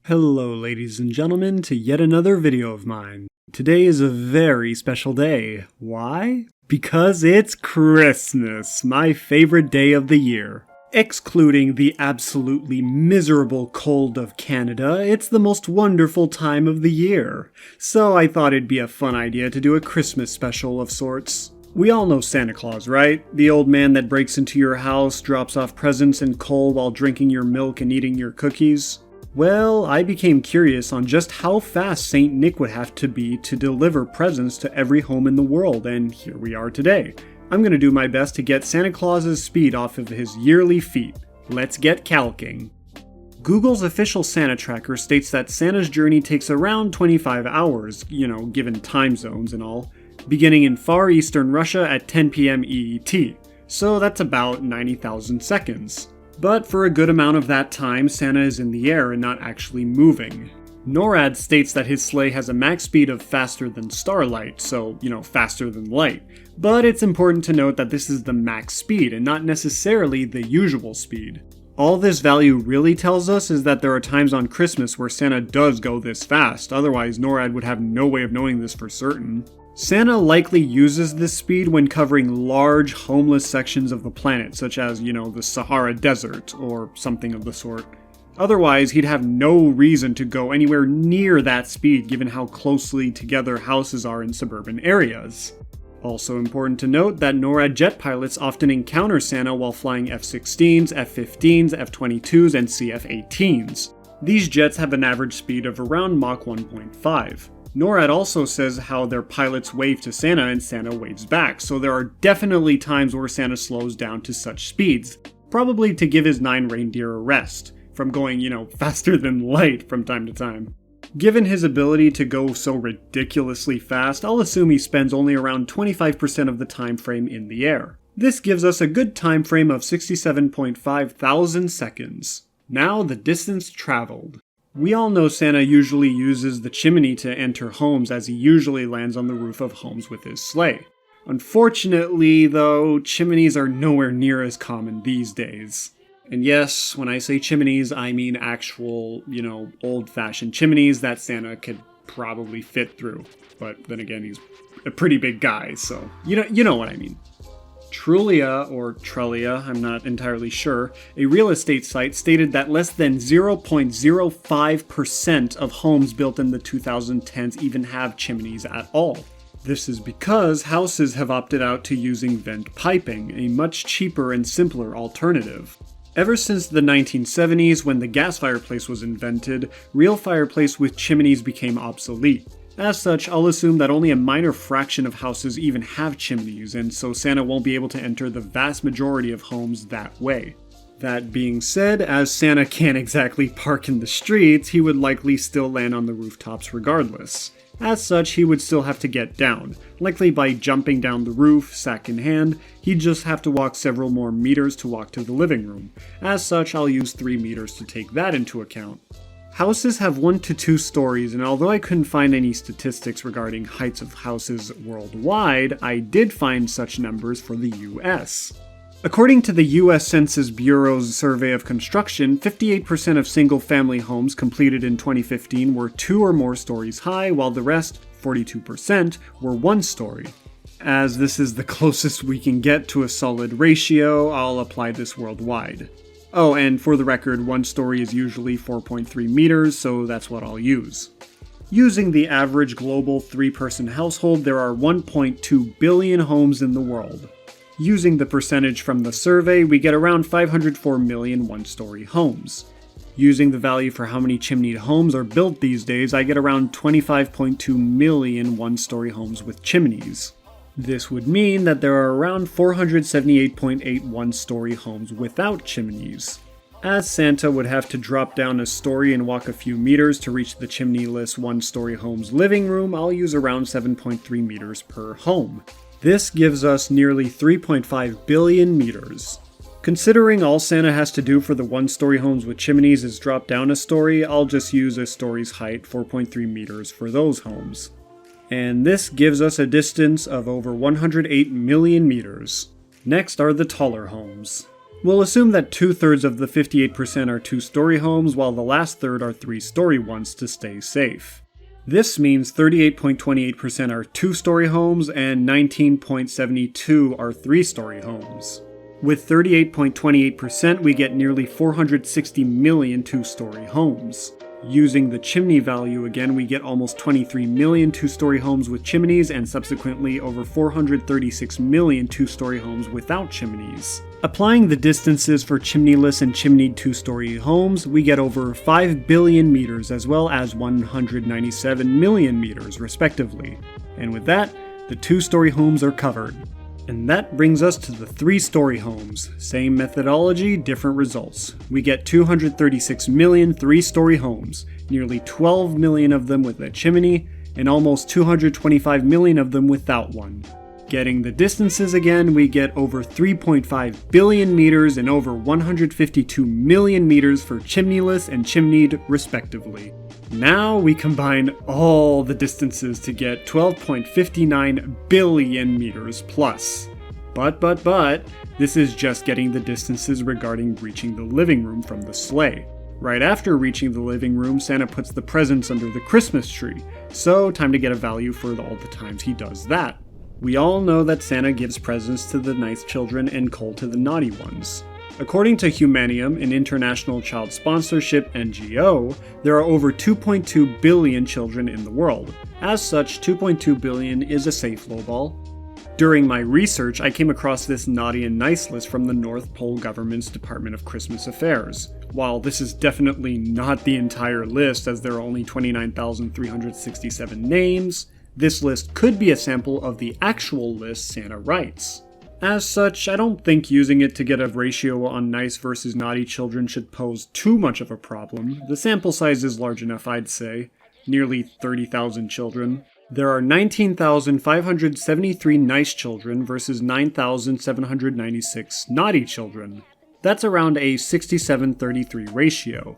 Hello ladies and gentlemen to yet another video of mine. Today is a very special day. Why? Because it's Christmas, my favorite day of the year. Excluding the absolutely miserable cold of Canada, it's the most wonderful time of the year. So I thought it'd be a fun idea to do a Christmas special of sorts. We all know Santa Claus, right? The old man that breaks into your house, drops off presents and coal while drinking your milk and eating your cookies. Well, I became curious on just how fast Saint Nick would have to be to deliver presents to every home in the world, and here we are today. I'm gonna do my best to get Santa Claus's speed off of his yearly feat. Let's get calking. Google's official Santa tracker states that Santa's journey takes around 25 hours, given time zones and all, beginning in far eastern Russia at 10 p.m. EET, so that's about 90,000 seconds. But for a good amount of that time, Santa is in the air and not actually moving. NORAD states that his sleigh has a max speed of faster than starlight, so, faster than light. But it's important to note that this is the max speed and not necessarily the usual speed. All this value really tells us is that there are times on Christmas where Santa does go this fast, otherwise NORAD would have no way of knowing this for certain. Santa likely uses this speed when covering large, homeless sections of the planet, such as, the Sahara Desert, or something of the sort. Otherwise, he'd have no reason to go anywhere near that speed given how closely together houses are in suburban areas. Also important to note that NORAD jet pilots often encounter Santa while flying F-16s, F-15s, F-22s, and CF-18s. These jets have an average speed of around Mach 1.5. NORAD also says how their pilots wave to Santa and Santa waves back, so there are definitely times where Santa slows down to such speeds, probably to give his 9 reindeer a rest, from going, faster than light from time to time. Given his ability to go so ridiculously fast, I'll assume he spends only around 25% of the time frame in the air. This gives us a good time frame of 67.5 thousand seconds. Now the distance traveled. We all know Santa usually uses the chimney to enter homes, as he usually lands on the roof of homes with his sleigh. Unfortunately, though, chimneys are nowhere near as common these days. And yes, when I say chimneys, I mean actual, old-fashioned chimneys that Santa could probably fit through. But then again, he's a pretty big guy, so you know what I mean. Trulia, or Trelia, I'm not entirely sure, a real estate site stated that less than 0.05% of homes built in the 2010s even have chimneys at all. This is because houses have opted out to using vent piping, a much cheaper and simpler alternative. Ever since the 1970s, when the gas fireplace was invented, real fireplace with chimneys became obsolete. As such, I'll assume that only a minor fraction of houses even have chimneys, and so Santa won't be able to enter the vast majority of homes that way. That being said, as Santa can't exactly park in the streets, he would likely still land on the rooftops regardless. As such, he would still have to get down, likely by jumping down the roof, sack in hand. He'd just have to walk several more meters to walk to the living room. As such, I'll use 3 meters to take that into account. Houses have 1 to 2 stories, and although I couldn't find any statistics regarding heights of houses worldwide, I did find such numbers for the US. According to the US Census Bureau's survey of construction, 58% of single-family homes completed in 2015 were 2 or more stories high, while the rest, 42%, were 1 story. As this is the closest we can get to a solid ratio, I'll apply this worldwide. Oh, and for the record, 1 story is usually 4.3 meters, so that's what I'll use. Using the average global 3-person household, there are 1.2 billion homes in the world. Using the percentage from the survey, we get around 504 million 1-story homes. Using the value for how many chimneyed homes are built these days, I get around 25.2 million 1-story homes with chimneys. This would mean that there are around 478.8 1-story homes without chimneys. As Santa would have to drop down a story and walk a few meters to reach the chimneyless 1-story home's living room, I'll use around 7.3 meters per home. This gives us nearly 3.5 billion meters. Considering all Santa has to do for the 1-story homes with chimneys is drop down a story, I'll just use a story's height, 4.3 meters, for those homes. And this gives us a distance of over 108 million meters. Next are the taller homes. We'll assume that 2/3 of the 58% are 2-story homes, while the last third are 3-story ones to stay safe. This means 38.28% are 2-story homes and 19.72% are 3-story homes. With 38.28%, we get nearly 460 million 2-story homes. Using the chimney value again, we get almost 23 million 2-story homes with chimneys and subsequently over 436 million 2-story homes without chimneys. Applying the distances for chimneyless and chimneyed 2-story homes, we get over 5 billion meters as well as 197 million meters respectively. And with that, the 2-story homes are covered. And that brings us to the 3-story homes. Same methodology, different results. We get 236 million 3-story homes, nearly 12 million of them with a chimney, and almost 225 million of them without one. Getting the distances again, we get over 3.5 billion meters and over 152 million meters for chimneyless and chimneyed respectively. Now we combine all the distances to get 12.59 billion meters plus. But, this is just getting the distances regarding reaching the living room from the sleigh. Right after reaching the living room, Santa puts the presents under the Christmas tree, so time to get a value for all the times he does that. We all know that Santa gives presents to the nice children and coal to the naughty ones. According to Humanium, an international child sponsorship NGO, there are over 2.2 billion children in the world. As such, 2.2 billion is a safe lowball. During my research, I came across this naughty and nice list from the North Pole government's Department of Christmas Affairs. While this is definitely not the entire list, as there are only 29,367 names, this list could be a sample of the actual list Santa writes. As such, I don't think using it to get a ratio on nice versus naughty children should pose too much of a problem. The sample size is large enough, I'd say. Nearly 30,000 children. There are 19,573 nice children versus 9,796 naughty children. That's around a 67-33 ratio.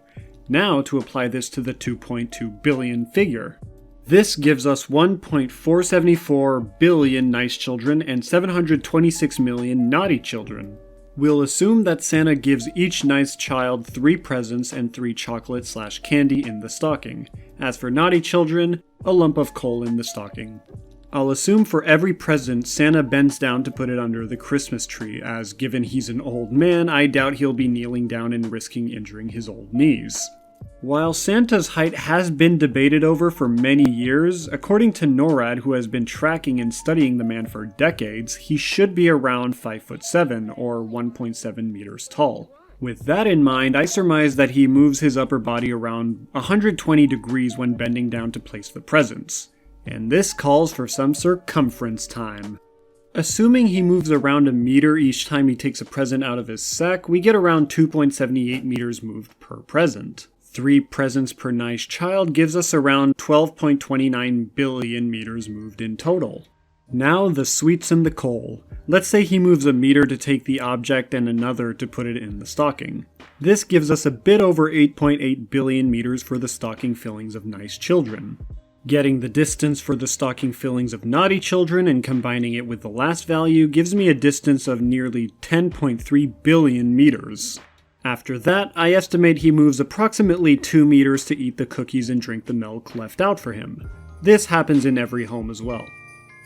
Now to apply this to the 2.2 billion figure. This gives us 1.474 billion nice children and 726 million naughty children. We'll assume that Santa gives each nice child 3 presents and 3 chocolate/candy in the stocking. As for naughty children, a lump of coal in the stocking. I'll assume for every present, Santa bends down to put it under the Christmas tree, as given he's an old man, I doubt he'll be kneeling down and risking injuring his old knees. While Santa's height has been debated over for many years, according to NORAD, who has been tracking and studying the man for decades, he should be around 5'7" or 1.7 meters tall. With that in mind, I surmise that he moves his upper body around 120 degrees when bending down to place the presents. And this calls for some circumference time. Assuming he moves around a meter each time he takes a present out of his sack, we get around 2.78 meters moved per present. 3 presents per nice child gives us around 12.29 billion meters moved in total. Now the sweets and the coal. Let's say he moves a meter to take the object and another to put it in the stocking. This gives us a bit over 8.8 billion meters for the stocking fillings of nice children. Getting the distance for the stocking fillings of naughty children and combining it with the last value gives me a distance of nearly 10.3 billion meters. After that, I estimate he moves approximately 2 meters to eat the cookies and drink the milk left out for him. This happens in every home as well.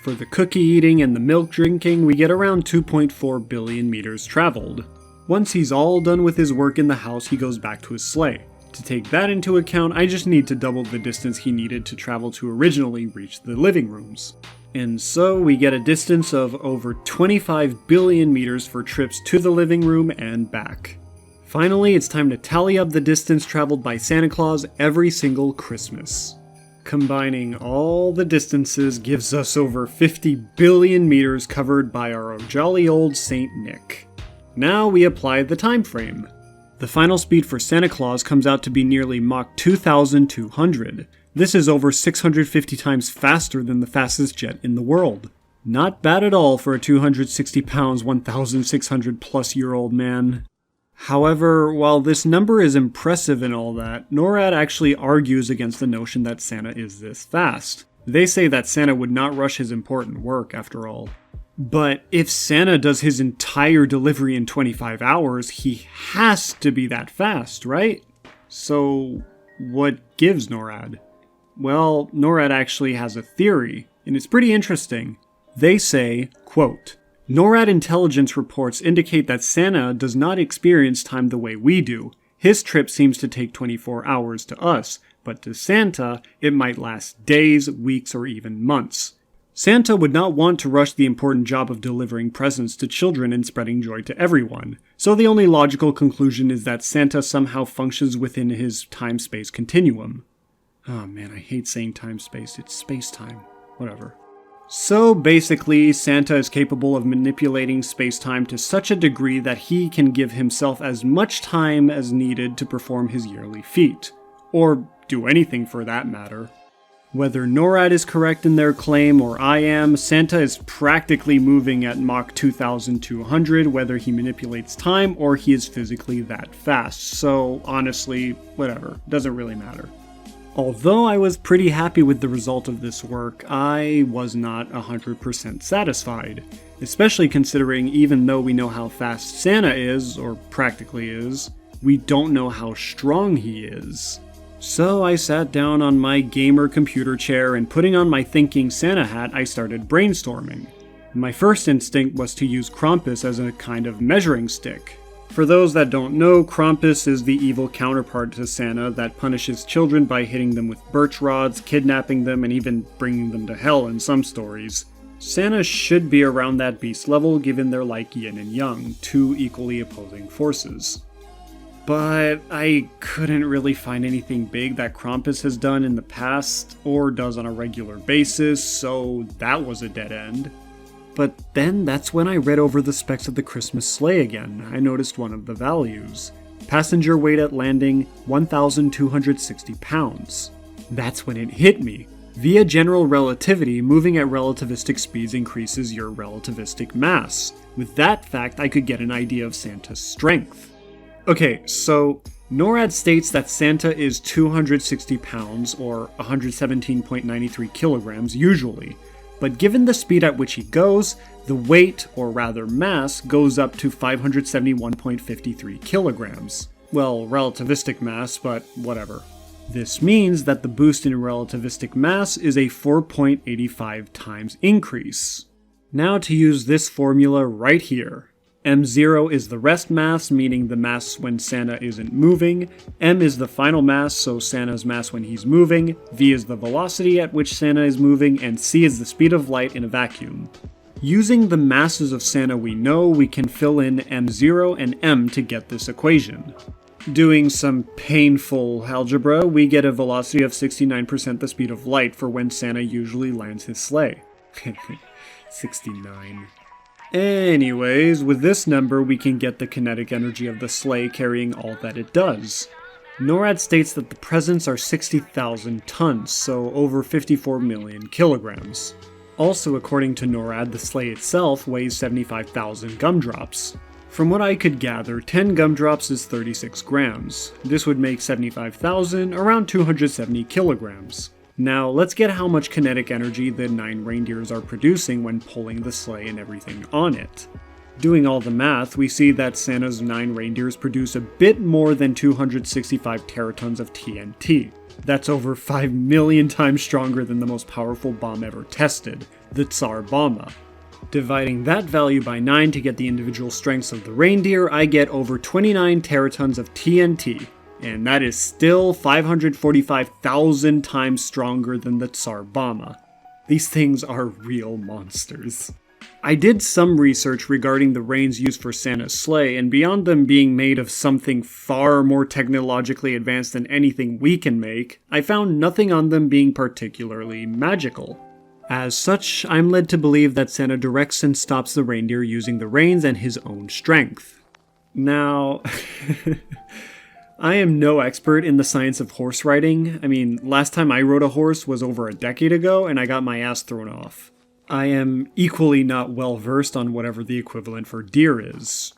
For the cookie eating and the milk drinking, we get around 2.4 billion meters traveled. Once he's all done with his work in the house, he goes back to his sleigh. To take that into account, I just need to double the distance he needed to travel to originally reach the living rooms. And so we get a distance of over 25 billion meters for trips to the living room and back. Finally, it's time to tally up the distance traveled by Santa Claus every single Christmas. Combining all the distances gives us over 50 billion meters covered by our jolly old Saint Nick. Now we apply the time frame. The final speed for Santa Claus comes out to be nearly Mach 2,200. This is over 650 times faster than the fastest jet in the world. Not bad at all for a 260 pounds, 1,600 plus year old man. However, while this number is impressive and all that, NORAD actually argues against the notion that Santa is this fast. They say that Santa would not rush his important work, after all. But if Santa does his entire delivery in 25 hours, he has to be that fast, right? So what gives NORAD? Well, NORAD actually has a theory, and it's pretty interesting. They say, quote, NORAD intelligence reports indicate that Santa does not experience time the way we do. His trip seems to take 24 hours to us, but to Santa, it might last days, weeks, or even months. Santa would not want to rush the important job of delivering presents to children and spreading joy to everyone. So the only logical conclusion is that Santa somehow functions within his time-space continuum. Oh man, I hate saying time-space. It's space-time. Whatever. So basically, Santa is capable of manipulating space-time to such a degree that he can give himself as much time as needed to perform his yearly feat. Or do anything for that matter. Whether NORAD is correct in their claim or I am, Santa is practically moving at Mach 2200 whether he manipulates time or he is physically that fast. So honestly, whatever, doesn't really matter. Although I was pretty happy with the result of this work, I was not 100% satisfied. Especially considering even though we know how fast Santa is, or practically is, we don't know how strong he is. So I sat down on my gamer computer chair and putting on my thinking Santa hat, I started brainstorming. My first instinct was to use Krampus as a kind of measuring stick. For those that don't know, Krampus is the evil counterpart to Santa that punishes children by hitting them with birch rods, kidnapping them, and even bringing them to hell in some stories. Santa should be around that beast level given they're like yin and yang, two equally opposing forces. But I couldn't really find anything big that Krampus has done in the past, or does on a regular basis, so that was a dead end. But then that's when I read over the specs of the Christmas sleigh again. I noticed one of the values. Passenger weight at landing, 1,260 pounds. That's when it hit me. Via general relativity, moving at relativistic speeds increases your relativistic mass. With that fact, I could get an idea of Santa's strength. Okay, so NORAD states that Santa is 260 pounds, or 117.93 kilograms usually, but given the speed at which he goes, the weight, or rather mass, goes up to 571.53 kilograms. Well, relativistic mass, but whatever. This means that the boost in relativistic mass is a 4.85 times increase. Now to use this formula right here. M0 is the rest mass, meaning the mass when Santa isn't moving. M is the final mass, so Santa's mass when he's moving. V is the velocity at which Santa is moving, and C is the speed of light in a vacuum. Using the masses of Santa we know, we can fill in M0 and M to get this equation. Doing some painful algebra, we get a velocity of 69% the speed of light for when Santa usually lands his sleigh. 69. Anyways, with this number we can get the kinetic energy of the sleigh carrying all that it does. NORAD states that the presents are 60,000 tons, so over 54 million kilograms. Also, according to NORAD, the sleigh itself weighs 75,000 gumdrops. From what I could gather, 10 gumdrops is 36 grams. This would make 75,000 around 270 kilograms. Now, let's get how much kinetic energy the 9 reindeers are producing when pulling the sleigh and everything on it. Doing all the math, we see that Santa's 9 reindeers produce a bit more than 265 teratons of TNT. That's over 5 million times stronger than the most powerful bomb ever tested, the Tsar Bomba. Dividing that value by 9 to get the individual strengths of the reindeer, I get over 29 teratons of TNT. And that is still 545,000 times stronger than the Tsar Bomba. These things are real monsters. I did some research regarding the reins used for Santa's sleigh, and beyond them being made of something far more technologically advanced than anything we can make, I found nothing on them being particularly magical. As such, I'm led to believe that Santa directs and stops the reindeer using the reins and his own strength. Now... I am no expert in the science of horse riding. I mean, last time I rode a horse was over a decade ago, and I got my ass thrown off. I am equally not well versed on whatever the equivalent for deer is.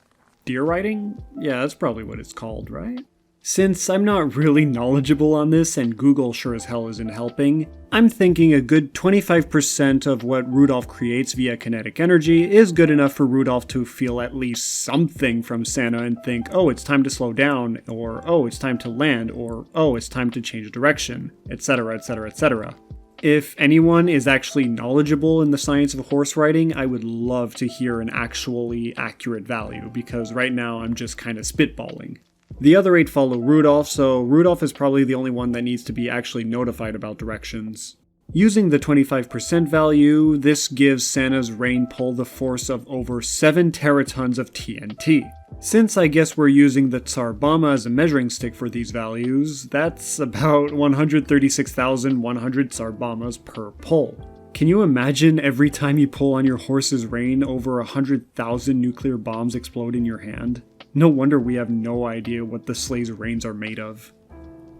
Deer riding? Yeah, that's probably what it's called, right? Since I'm not really knowledgeable on this and Google sure as hell isn't helping, I'm thinking a good 25% of what Rudolph creates via kinetic energy is good enough for Rudolph to feel at least something from Santa and think, oh, it's time to slow down, or oh, it's time to land, or oh, it's time to change direction, etc., etc., etc. If anyone is actually knowledgeable in the science of horse riding, I would love to hear an actually accurate value, because right now I'm just kind of spitballing. The other 8 follow Rudolph, so Rudolph is probably the only one that needs to be actually notified about directions. Using the 25% value, this gives Santa's rain pull the force of over 7 teratons of TNT. Since I guess we're using the Tsar Bomba as a measuring stick for these values, that's about 136,100 Tsar Bombas per pull. Can you imagine every time you pull on your horse's rein, over 100,000 nuclear bombs explode in your hand? No wonder we have no idea what the sleigh's reins are made of.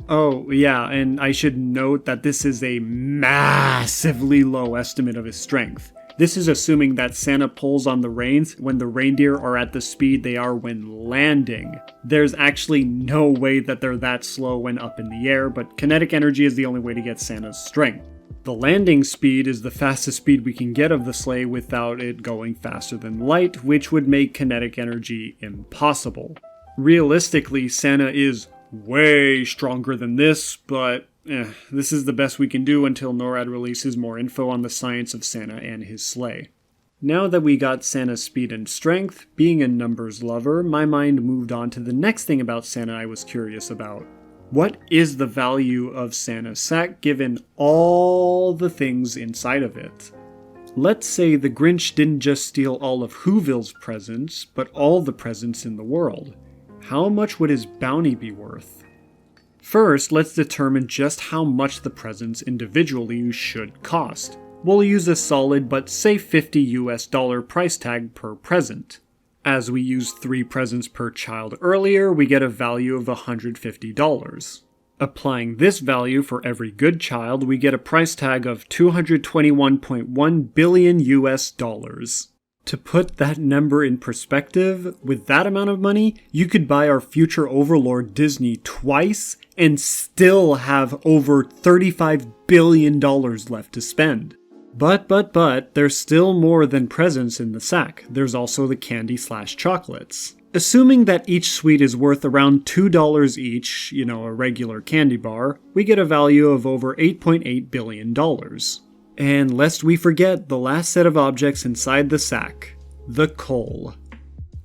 Oh, yeah, and I should note that this is a massively low estimate of his strength. This is assuming that Santa pulls on the reins when the reindeer are at the speed they are when landing. There's actually no way that they're that slow when up in the air, but kinetic energy is the only way to get Santa's strength. The landing speed is the fastest speed we can get of the sleigh without it going faster than light, which would make kinetic energy impossible. Realistically, Santa is way stronger than this, but this is the best we can do until NORAD releases more info on the science of Santa and his sleigh. Now that we got Santa's speed and strength, being a numbers lover, my mind moved on to the next thing about Santa I was curious about. What is the value of Santa's sack given all the things inside of it? Let's say the Grinch didn't just steal all of Whoville's presents, but all the presents in the world. How much would his bounty be worth? First, let's determine just how much the presents individually should cost. We'll use a solid but say $50 price tag per present. As we used 3 presents per child earlier, we get a value of $150. Applying this value for every good child, we get a price tag of $221.1 billion. To put that number in perspective, with that amount of money, you could buy our future overlord Disney twice and still have over $35 billion left to spend. But, there's still more than presents in the sack. There's also the candy/chocolates. Assuming that each sweet is worth around $2 each, a regular candy bar, we get a value of over $8.8 billion. And lest we forget the last set of objects inside the sack, the coal.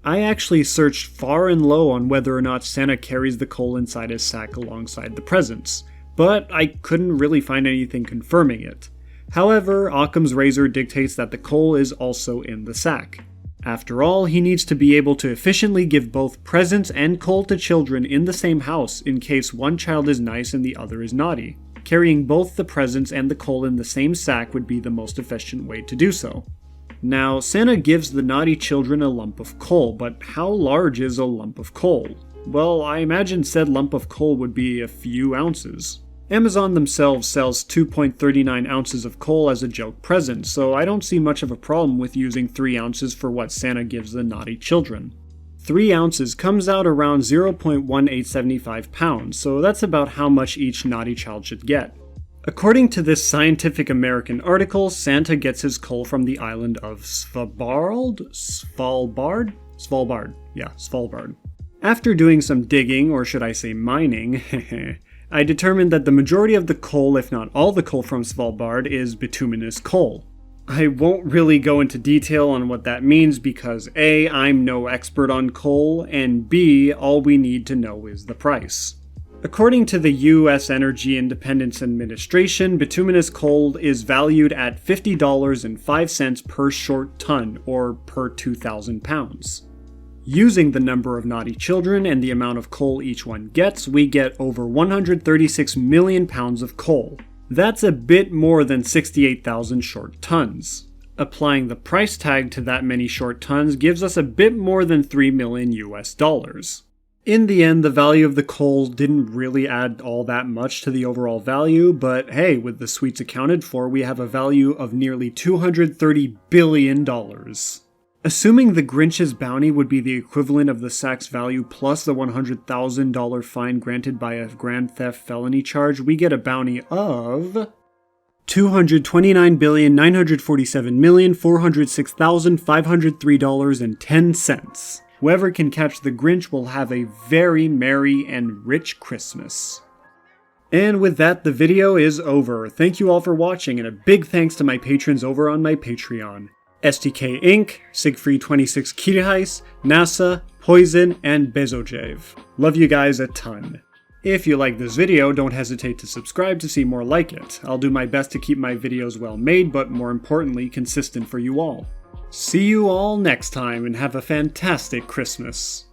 I actually searched far and low on whether or not Santa carries the coal inside his sack alongside the presents, but I couldn't really find anything confirming it. However, Occam's razor dictates that the coal is also in the sack. After all, he needs to be able to efficiently give both presents and coal to children in the same house in case one child is nice and the other is naughty. Carrying both the presents and the coal in the same sack would be the most efficient way to do so. Now, Santa gives the naughty children a lump of coal, but how large is a lump of coal? Well, I imagine said lump of coal would be a few ounces. Amazon themselves sells 2.39 ounces of coal as a joke present, so I don't see much of a problem with using 3 ounces for what Santa gives the naughty children. 3 ounces comes out around 0.1875 pounds, so that's about how much each naughty child should get. According to this Scientific American article, Santa gets his coal from the island of Svalbard. After doing some digging, or should I say mining, I determined that the majority of the coal, if not all the coal from Svalbard, is bituminous coal. I won't really go into detail on what that means because A, I'm no expert on coal, and B, all we need to know is the price. According to the U.S. Energy Independence Administration, bituminous coal is valued at $50.05 per short ton, or per 2,000 pounds. Using the number of naughty children and the amount of coal each one gets, we get over 136 million pounds of coal. That's a bit more than 68,000 short tons. Applying the price tag to that many short tons gives us a bit more than $3 million. In the end, the value of the coal didn't really add all that much to the overall value, but hey, with the sweets accounted for, we have a value of nearly $230 billion. Assuming the Grinch's bounty would be the equivalent of the sack's value plus the $100,000 fine granted by a grand theft felony charge, we get a bounty of $229,947,406,503.10. Whoever can catch the Grinch will have a very merry and rich Christmas. And with that, the video is over. Thank you all for watching, and a big thanks to my patrons over on my Patreon. STK Inc., Siegfried26 Kirihais, NASA, Poison, and Bezojev. Love you guys a ton. If you like this video, don't hesitate to subscribe to see more like it. I'll do my best to keep my videos well made, but more importantly, consistent for you all. See you all next time, and have a fantastic Christmas.